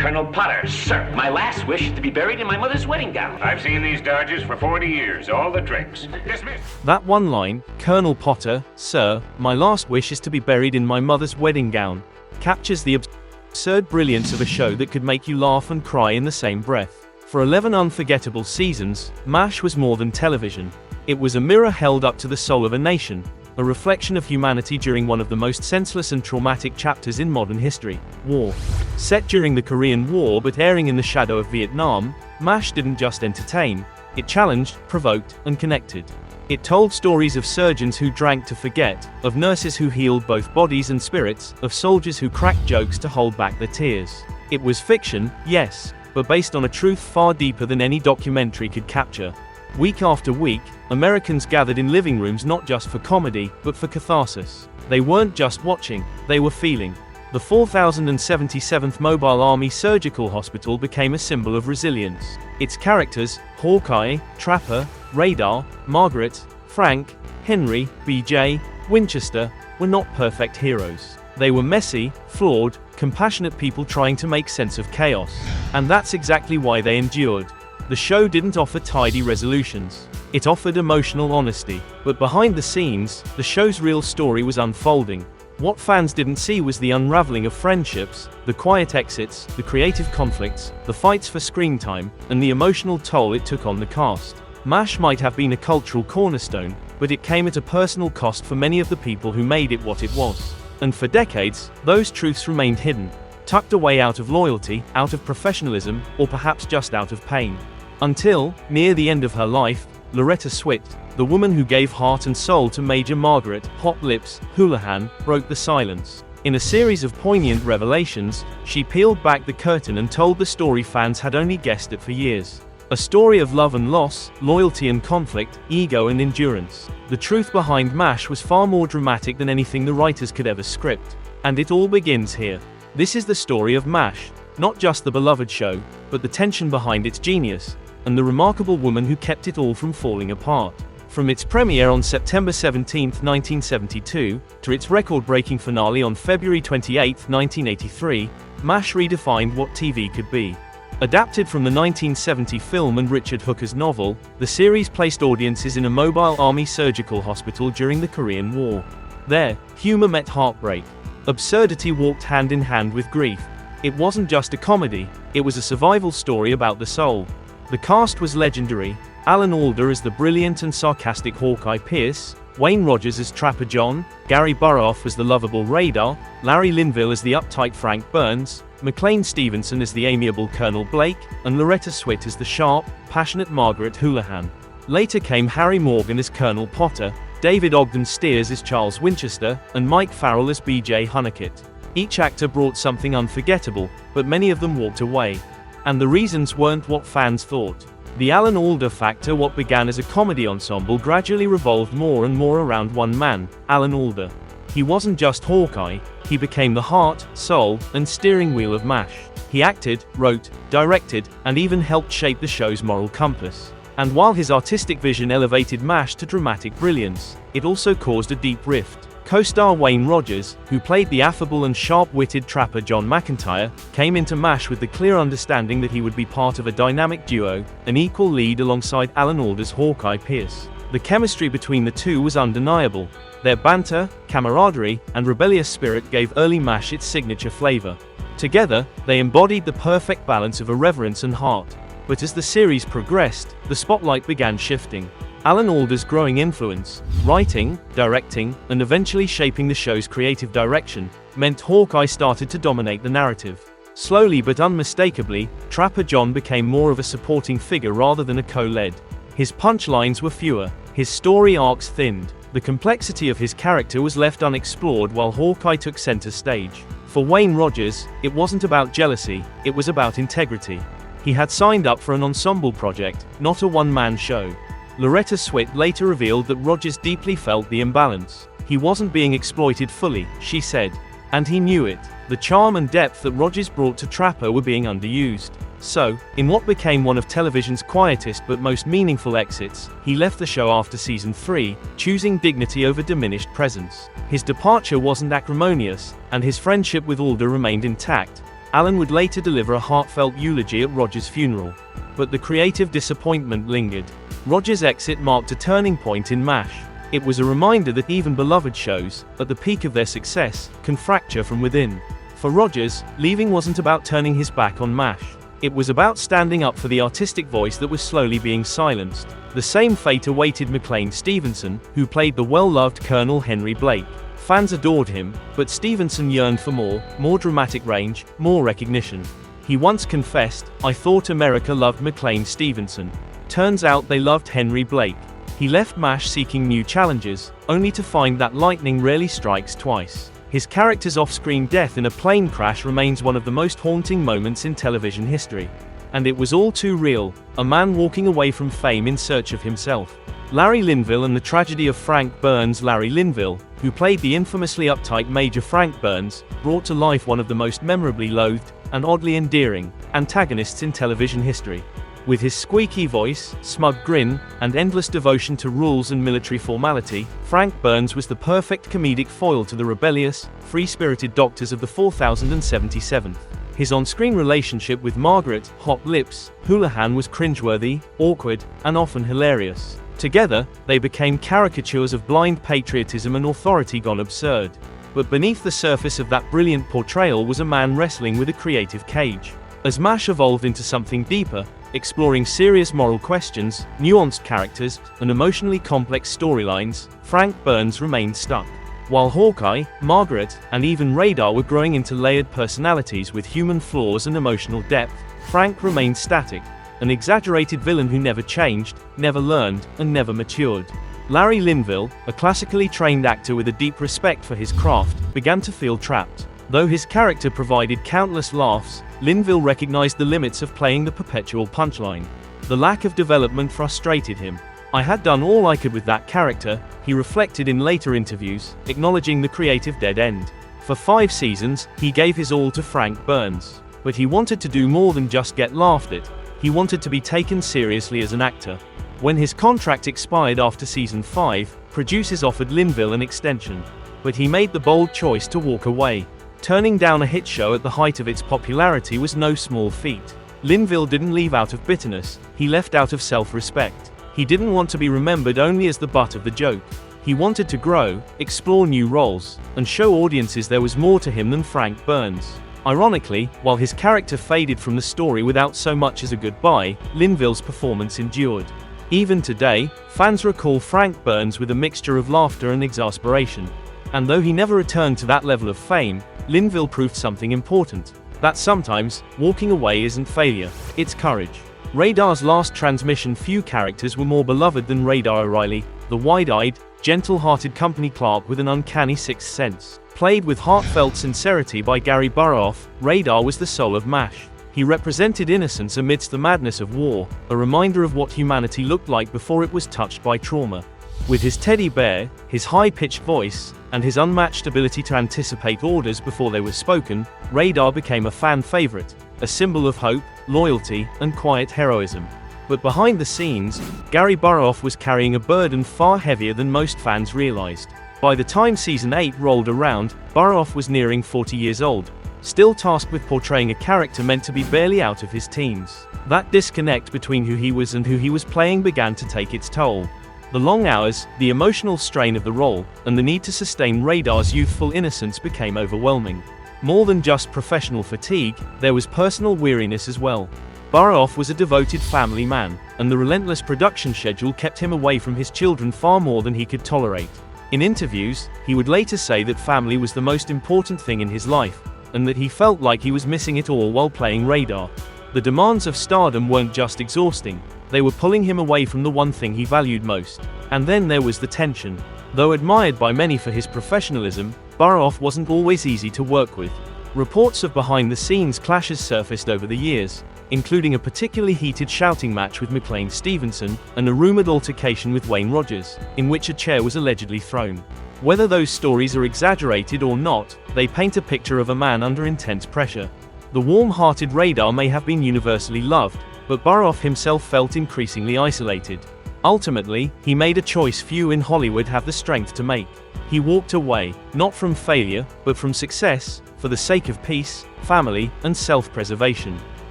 Colonel Potter, sir, my last wish is to be buried in my mother's wedding gown. I've seen these Dodgers for 40 years, all the drinks. Dismissed. That one line, Colonel Potter, sir, my last wish is to be buried in my mother's wedding gown, captures the absurd brilliance of a show that could make you laugh and cry in the same breath. For 11 unforgettable seasons, MASH was more than television. It was a mirror held up to the soul of a nation, a reflection of humanity during one of the most senseless and traumatic chapters in modern history, war. Set during the Korean War but airing in the shadow of Vietnam, MASH didn't just entertain, it challenged, provoked, and connected. It told stories of surgeons who drank to forget, of nurses who healed both bodies and spirits, of soldiers who cracked jokes to hold back their tears. It was fiction, yes, but based on a truth far deeper than any documentary could capture. Week after week, Americans gathered in living rooms not just for comedy, but for catharsis. They weren't just watching, they were feeling. The 4077th Mobile Army Surgical Hospital became a symbol of resilience. Its characters, Hawkeye, Trapper, Radar, Margaret, Frank, Henry, BJ, Winchester, were not perfect heroes. They were messy, flawed, compassionate people trying to make sense of chaos. And that's exactly why they endured. The show didn't offer tidy resolutions. It offered emotional honesty. But behind the scenes, the show's real story was unfolding. What fans didn't see was the unraveling of friendships, the quiet exits, the creative conflicts, the fights for screen time, and the emotional toll it took on the cast. MASH might have been a cultural cornerstone, but it came at a personal cost for many of the people who made it what it was. And for decades, those truths remained hidden, tucked away out of loyalty, out of professionalism, or perhaps just out of pain. Until, near the end of her life, Loretta Swit, the woman who gave heart and soul to Major Margaret Hot Lips Houlihan, broke the silence. In a series of poignant revelations, she peeled back the curtain and told the story fans had only guessed at for years. A story of love and loss, loyalty and conflict, ego and endurance. The truth behind MASH was far more dramatic than anything the writers could ever script. And it all begins here. This is the story of MASH, not just the beloved show, but the tension behind its genius, and the remarkable woman who kept it all from falling apart. From its premiere on September 17, 1972, to its record-breaking finale on February 28, 1983, MASH redefined what TV could be. Adapted from the 1970 film and Richard Hooker's novel, the series placed audiences in a mobile army surgical hospital during the Korean War. There, humor met heartbreak. Absurdity walked hand in hand with grief. It wasn't just a comedy, it was a survival story about the soul. The cast was legendary. Alan Alda as the brilliant and sarcastic Hawkeye Pierce, Wayne Rogers as Trapper John, Gary Burrough as the lovable Radar, Larry Linville as the uptight Frank Burns, McLean Stevenson as the amiable Colonel Blake, and Loretta Swit as the sharp, passionate Margaret Houlihan. Later came Harry Morgan as Colonel Potter, David Ogden Stiers as Charles Winchester, and Mike Farrell as BJ Hunnicutt. Each actor brought something unforgettable, but many of them walked away. And the reasons weren't what fans thought. The Alan Alda factor, what began as a comedy ensemble, gradually revolved more and more around one man, Alan Alda. He wasn't just Hawkeye, he became the heart, soul, and steering wheel of MASH. He acted, wrote, directed, and even helped shape the show's moral compass. And while his artistic vision elevated MASH to dramatic brilliance, it also caused a deep rift. Co-star Wayne Rogers, who played the affable and sharp-witted Trapper John McIntyre, came into MASH with the clear understanding that he would be part of a dynamic duo, an equal lead alongside Alan Alda's Hawkeye Pierce. The chemistry between the two was undeniable. Their banter, camaraderie, and rebellious spirit gave early MASH its signature flavor. Together, they embodied the perfect balance of irreverence and heart. But as the series progressed, the spotlight began shifting. Alan Alda's growing influence, writing, directing, and eventually shaping the show's creative direction, meant Hawkeye started to dominate the narrative. Slowly but unmistakably, Trapper John became more of a supporting figure rather than a co-lead. His punchlines were fewer, his story arcs thinned. The complexity of his character was left unexplored while Hawkeye took center stage. For Wayne Rogers, it wasn't about jealousy, it was about integrity. He had signed up for an ensemble project, not a one-man show. Loretta Swit later revealed that Rogers deeply felt the imbalance. He wasn't being exploited fully, she said. And he knew it. The charm and depth that Rogers brought to Trapper were being underused. So, in what became one of television's quietest but most meaningful exits, he left the show after season 3, choosing dignity over diminished presence. His departure wasn't acrimonious, and his friendship with Alda remained intact. Alan would later deliver a heartfelt eulogy at Rogers' funeral. But the creative disappointment lingered. Rogers' exit marked a turning point in MASH. It was a reminder that even beloved shows, at the peak of their success, can fracture from within. For Rogers, leaving wasn't about turning his back on MASH. It was about standing up for the artistic voice that was slowly being silenced. The same fate awaited McLean Stevenson, who played the well-loved Colonel Henry Blake. Fans adored him, but Stevenson yearned for more dramatic range, more recognition. He once confessed, "I thought America loved McLean Stevenson. Turns out they loved Henry Blake." He left MASH seeking new challenges, only to find that lightning rarely strikes twice. His character's off-screen death in a plane crash remains one of the most haunting moments in television history. And it was all too real, a man walking away from fame in search of himself. Larry Linville and the tragedy of Frank Burns. Larry Linville, who played the infamously uptight Major Frank Burns, brought to life one of the most memorably loathed, and oddly endearing, antagonists in television history. With his squeaky voice, smug grin, and endless devotion to rules and military formality, Frank Burns was the perfect comedic foil to the rebellious, free-spirited doctors of the 4077th. His on-screen relationship with Margaret, Hot Lips, Houlihan was cringeworthy, awkward, and often hilarious. Together, they became caricatures of blind patriotism and authority gone absurd. But beneath the surface of that brilliant portrayal was a man wrestling with a creative cage. As MASH evolved into something deeper, exploring serious moral questions, nuanced characters, and emotionally complex storylines, Frank Burns remained stuck. While Hawkeye, Margaret, and even Radar were growing into layered personalities with human flaws and emotional depth, Frank remained static, an exaggerated villain who never changed, never learned, and never matured. Larry Linville, a classically trained actor with a deep respect for his craft, began to feel trapped. Though his character provided countless laughs, Linville recognized the limits of playing the perpetual punchline. The lack of development frustrated him. "I had done all I could with that character," he reflected in later interviews, acknowledging the creative dead end. For 5 seasons, he gave his all to Frank Burns. But he wanted to do more than just get laughed at. He wanted to be taken seriously as an actor. When his contract expired after season 5, producers offered Linville an extension. But he made the bold choice to walk away. Turning down a hit show at the height of its popularity was no small feat. Linville didn't leave out of bitterness, he left out of self-respect. He didn't want to be remembered only as the butt of the joke. He wanted to grow, explore new roles, and show audiences there was more to him than Frank Burns. Ironically, while his character faded from the story without so much as a goodbye, Linville's performance endured. Even today, fans recall Frank Burns with a mixture of laughter and exasperation. And though he never returned to that level of fame, Linville proved something important. That sometimes, walking away isn't failure, it's courage. Radar's last transmission, few characters were more beloved than Radar O'Reilly, the wide-eyed, gentle-hearted company clerk with an uncanny sixth sense. Played with heartfelt sincerity by Gary Burroff, Radar was the soul of MASH. He represented innocence amidst the madness of war, a reminder of what humanity looked like before it was touched by trauma. With his teddy bear, his high-pitched voice, and his unmatched ability to anticipate orders before they were spoken, Radar became a fan favorite, a symbol of hope, loyalty, and quiet heroism. But behind the scenes, Gary Burroff was carrying a burden far heavier than most fans realized. By the time season 8 rolled around, Burroff was nearing 40 years old, still tasked with portraying a character meant to be barely out of his teens. That disconnect between who he was and who he was playing began to take its toll. The long hours, the emotional strain of the role, and the need to sustain Radar's youthful innocence became overwhelming. More than just professional fatigue, there was personal weariness as well. Burroff was a devoted family man, and the relentless production schedule kept him away from his children far more than he could tolerate. In interviews, he would later say that family was the most important thing in his life, and that he felt like he was missing it all while playing Radar. The demands of stardom weren't just exhausting, they were pulling him away from the one thing he valued most. And then there was the tension. Though admired by many for his professionalism, Burroff wasn't always easy to work with. Reports of behind-the-scenes clashes surfaced over the years, including a particularly heated shouting match with McLean Stevenson, and a rumored altercation with Wayne Rogers, in which a chair was allegedly thrown. Whether those stories are exaggerated or not, they paint a picture of a man under intense pressure. The warm-hearted Radar may have been universally loved, but Burroff himself felt increasingly isolated. Ultimately, he made a choice few in Hollywood have the strength to make. He walked away, not from failure, but from success, for the sake of peace, family, and self-preservation.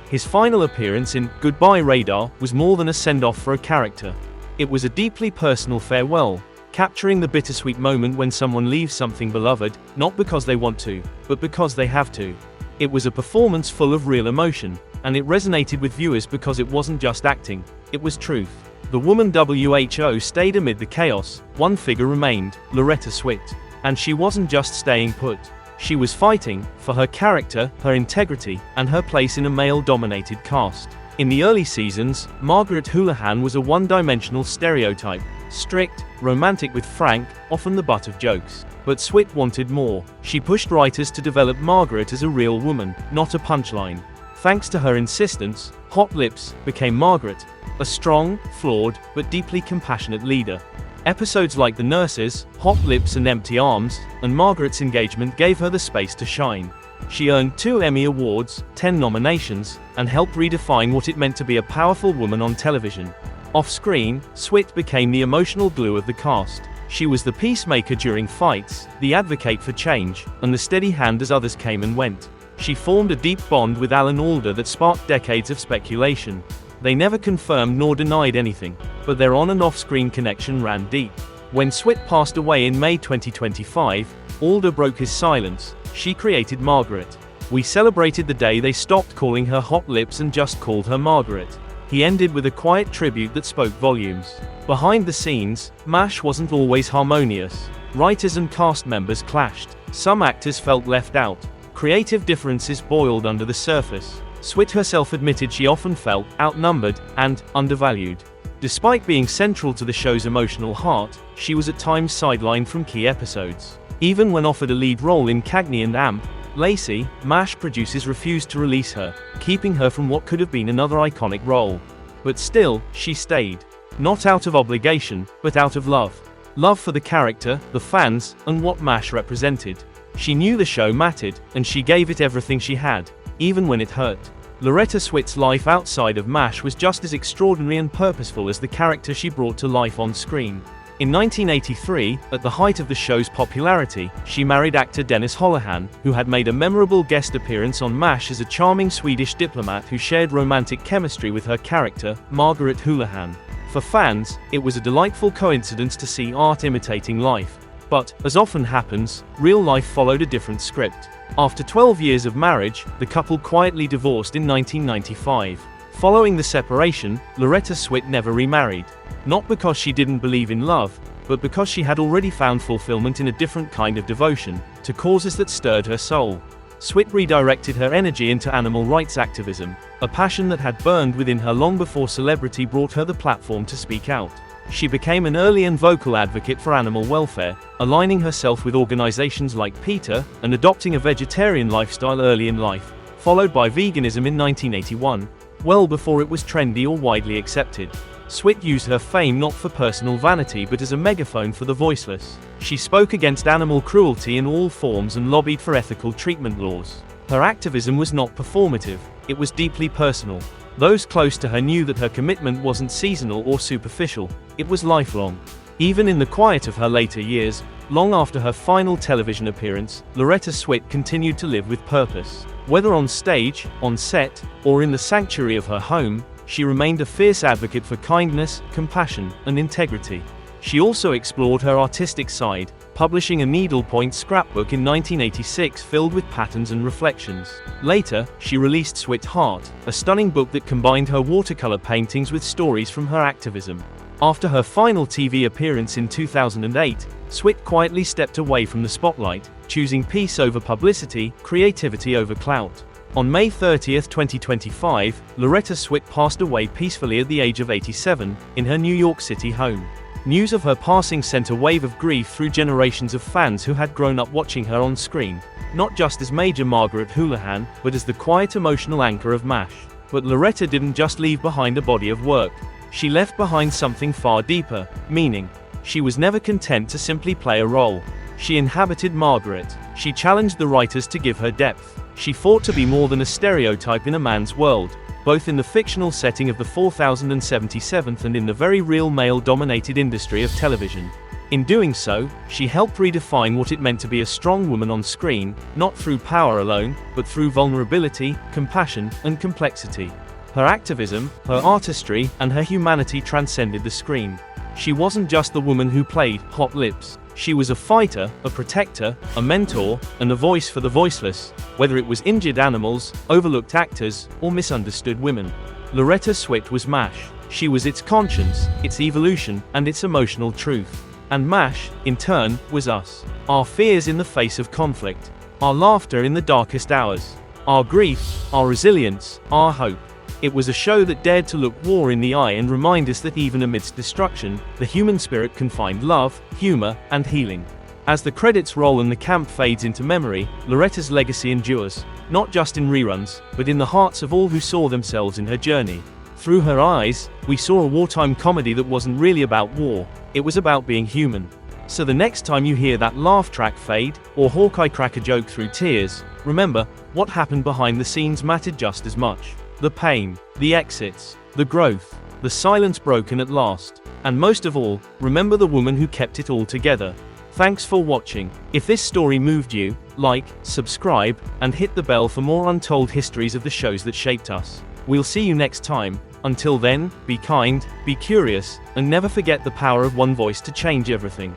His final appearance in Goodbye Radar was more than a send-off for a character. It was a deeply personal farewell, capturing the bittersweet moment when someone leaves something beloved, not because they want to, but because they have to. It was a performance full of real emotion, and it resonated with viewers because it wasn't just acting, it was truth. The woman WHO stayed amid the chaos. One figure remained, Loretta Swit. And she wasn't just staying put. She was fighting for her character, her integrity, and her place in a male-dominated cast. In the early seasons, Margaret Houlihan was a one-dimensional stereotype, strict, romantic with Frank, often the butt of jokes. But Swit wanted more. She pushed writers to develop Margaret as a real woman, not a punchline. Thanks to her insistence, Hot Lips became Margaret, a strong, flawed, but deeply compassionate leader. Episodes like The Nurses, Hot Lips and Empty Arms, and Margaret's engagement gave her the space to shine. She earned 2 Emmy Awards, 10 nominations, and helped redefine what it meant to be a powerful woman on television. Off-screen, Swit became the emotional glue of the cast. She was the peacemaker during fights, the advocate for change, and the steady hand as others came and went. She formed a deep bond with Alan Alda that sparked decades of speculation. They never confirmed nor denied anything, but their on- and off-screen connection ran deep. When Swit passed away in May 2025, Alda broke his silence. She created Margaret. We celebrated the day they stopped calling her Hot Lips and just called her Margaret. He ended with a quiet tribute that spoke volumes. Behind the scenes, MASH wasn't always harmonious. Writers and cast members clashed. Some actors felt left out. Creative differences boiled under the surface. Swit herself admitted she often felt outnumbered and undervalued. Despite being central to the show's emotional heart, she was at times sidelined from key episodes. Even when offered a lead role in Cagney and Amp, Lacey, MASH producers refused to release her, keeping her from what could have been another iconic role. But still, she stayed. Not out of obligation, but out of love. Love for the character, the fans, and what MASH represented. She knew the show mattered, and she gave it everything she had, even when it hurt. Loretta Swit's life outside of MASH was just as extraordinary and purposeful as the character she brought to life on screen. In 1983, at the height of the show's popularity, she married actor Dennis Houlihan, who had made a memorable guest appearance on MASH as a charming Swedish diplomat who shared romantic chemistry with her character, Margaret Houlihan. For fans, it was a delightful coincidence to see art imitating life. But, as often happens, real life followed a different script. After 12 years of marriage, the couple quietly divorced in 1995. Following the separation, Loretta Swit never remarried. Not because she didn't believe in love, but because she had already found fulfillment in a different kind of devotion, to causes that stirred her soul. Swit redirected her energy into animal rights activism, a passion that had burned within her long before celebrity brought her the platform to speak out. She became an early and vocal advocate for animal welfare, aligning herself with organizations like PETA, and adopting a vegetarian lifestyle early in life, followed by veganism in 1981, well before it was trendy or widely accepted. Swit used her fame not for personal vanity but as a megaphone for the voiceless. She spoke against animal cruelty in all forms and lobbied for ethical treatment laws. Her activism was not performative, it was deeply personal. Those close to her knew that her commitment wasn't seasonal or superficial, it was lifelong. Even in the quiet of her later years, long after her final television appearance, Loretta Swit continued to live with purpose. Whether on stage, on set, or in the sanctuary of her home, she remained a fierce advocate for kindness, compassion, and integrity. She also explored her artistic side, publishing a needlepoint scrapbook in 1986 filled with patterns and reflections. Later, she released Swit Heart, a stunning book that combined her watercolor paintings with stories from her activism. After her final TV appearance in 2008, Swit quietly stepped away from the spotlight, choosing peace over publicity, creativity over clout. On May 30, 2025, Loretta Swit passed away peacefully at the age of 87, in her New York City home. News of her passing sent a wave of grief through generations of fans who had grown up watching her on screen, not just as Major Margaret Houlihan, but as the quiet emotional anchor of MASH. But Loretta didn't just leave behind a body of work. She left behind something far deeper, meaning. She was never content to simply play a role. She inhabited Margaret. She challenged the writers to give her depth. She fought to be more than a stereotype in a man's world, both in the fictional setting of the 4077th and in the very real male-dominated industry of television. In doing so, she helped redefine what it meant to be a strong woman on screen, not through power alone, but through vulnerability, compassion, and complexity. Her activism, her artistry, and her humanity transcended the screen. She wasn't just the woman who played Hot Lips. She was a fighter, a protector, a mentor, and a voice for the voiceless, whether it was injured animals, overlooked actors, or misunderstood women. Loretta Swit was MASH. She was its conscience, its evolution, and its emotional truth. And MASH, in turn, was us. Our fears in the face of conflict. Our laughter in the darkest hours. Our grief, our resilience, our hope. It was a show that dared to look war in the eye and remind us that even amidst destruction, the human spirit can find love, humor, and healing. As the credits roll and the camp fades into memory, Loretta's legacy endures, not just in reruns, but in the hearts of all who saw themselves in her journey. Through her eyes, we saw a wartime comedy that wasn't really about war, it was about being human. So the next time you hear that laugh track fade, or Hawkeye crack a joke through tears, remember, what happened behind the scenes mattered just as much. The pain, the exits, the growth, the silence broken at last. And most of all, remember the woman who kept it all together. Thanks for watching. If this story moved you, like, subscribe, and hit the bell for more untold histories of the shows that shaped us. We'll see you next time. Until then, be kind, be curious, and never forget the power of one voice to change everything.